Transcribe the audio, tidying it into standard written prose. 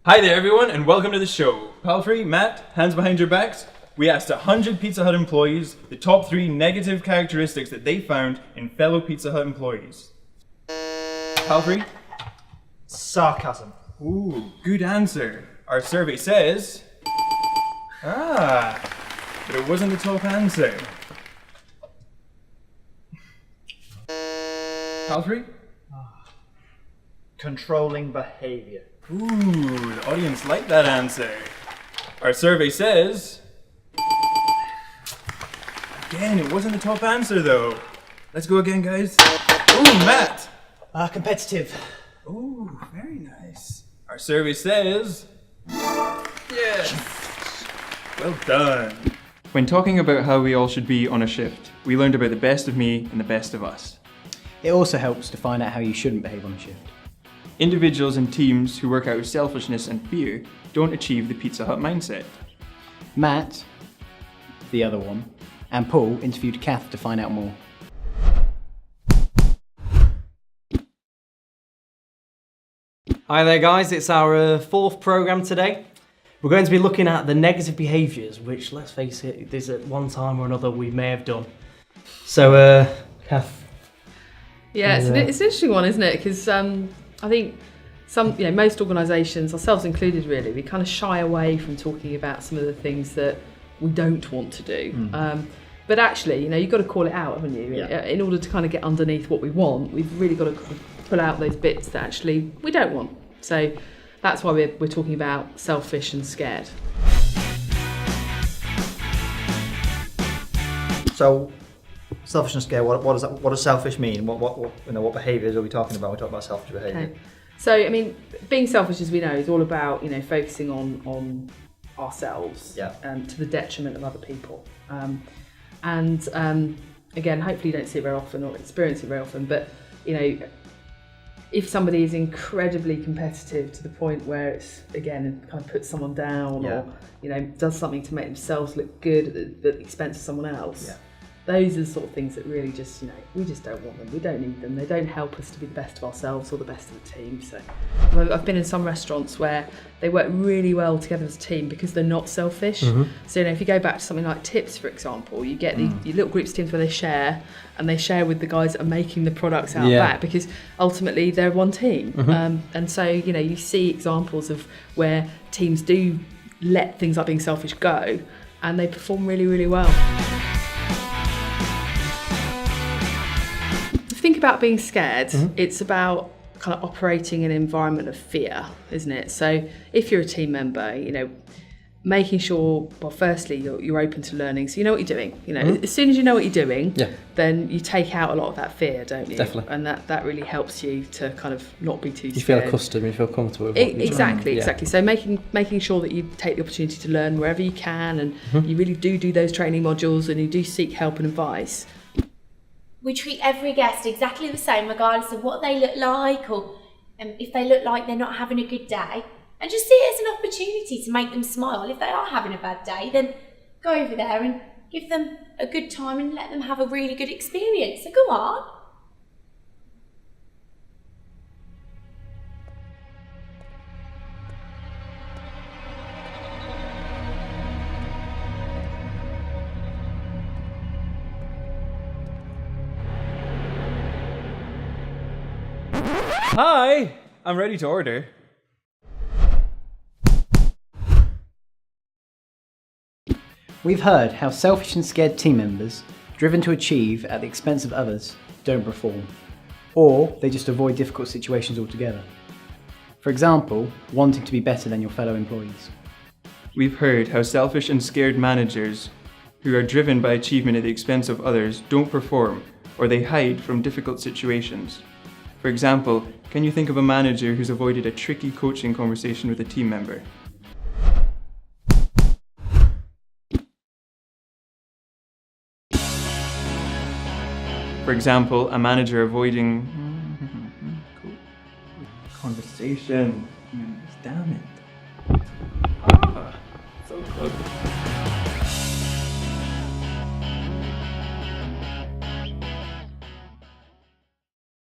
Hi there everyone and welcome to the show. Palfrey, Matt, hands behind your backs. We asked 100 Pizza Hut employees the top 3 negative characteristics that they found in fellow Pizza Hut employees. Palfrey? Sarcasm. Ooh, good answer. Our survey says... but it wasn't the top answer. Palfrey? Controlling behaviour. Ooh, the audience liked that answer. Our survey says... Again, it wasn't the top answer though. Let's go again, guys. Ooh, Matt! Competitive. Ooh, very nice. Our survey says... Yes! Well done. When talking about how we all should be on a shift, we learned about the best of me and the best of us. It also helps to find out how you shouldn't behave on a shift. Individuals and teams who work out of selfishness and fear don't achieve the Pizza Hut mindset. Matt, the other one, and Paul interviewed Kath to find out more. Hi there guys, it's our fourth programme today. We're going to be looking at the negative behaviours, which, let's face it, there's at one time or another we may have done. So, Kath. Yeah, it's an interesting one, isn't it? Because I think most organisations, ourselves included really, we kind of shy away from talking about some of the things that we don't want to do. But actually, you've got to call it out, haven't you? Yeah. In order to kind of get underneath what we want, we've really got to pull out those bits that actually we don't want. So that's why we're talking about selfish and scared. So, selfish and scared. What does selfish mean? What behaviours are we talking about? We're talking about selfish behaviour. Okay. So, being selfish, as we know, is all about, focusing on ourselves to the detriment of other people. Again, hopefully you don't see it very often or experience it very often, but, if somebody is incredibly competitive to the point where it's, again, it kind of puts someone down or, does something to make themselves look good at the expense of someone else. Yeah. Those are the sort of things that really just, we just don't want them. We don't need them. They don't help us to be the best of ourselves or the best of the team. So I've been in some restaurants where they work really well together as a team because they're not selfish. So, if you go back to something like Tips, for example, you get your little groups of teams where they share with the guys that are making the products out back because ultimately they're one team. And so, you see examples of where teams do let things like being selfish go and they perform really, really well. Think about being scared. It's about kind of operating in an environment of fear, isn't it? So if you're a team member, making sure, well, firstly, you're open to learning, so you know what you're doing. As soon as you know what you're doing, then you take out a lot of that fear, don't you? Definitely. And that really helps you to kind of not be too scared. You feel accustomed, you feel comfortable with what you're doing. Exactly. So making sure that you take the opportunity to learn wherever you can, and you really do those training modules, and you do seek help and advice. We treat every guest exactly the same regardless of what they look like or if they look like they're not having a good day, and just see it as an opportunity to make them smile. If they are having a bad day, then go over there and give them a good time and let them have a really good experience. So go on. Hi! I'm ready to order. We've heard how selfish and scared team members, driven to achieve at the expense of others, don't perform, or they just avoid difficult situations altogether. For example, wanting to be better than your fellow employees. We've heard how selfish and scared managers who are driven by achievement at the expense of others don't perform, or they hide from difficult situations. For example, can you think of a manager who's avoided a tricky coaching conversation with a team member? For example, a manager avoiding conversation. Damn it. So close.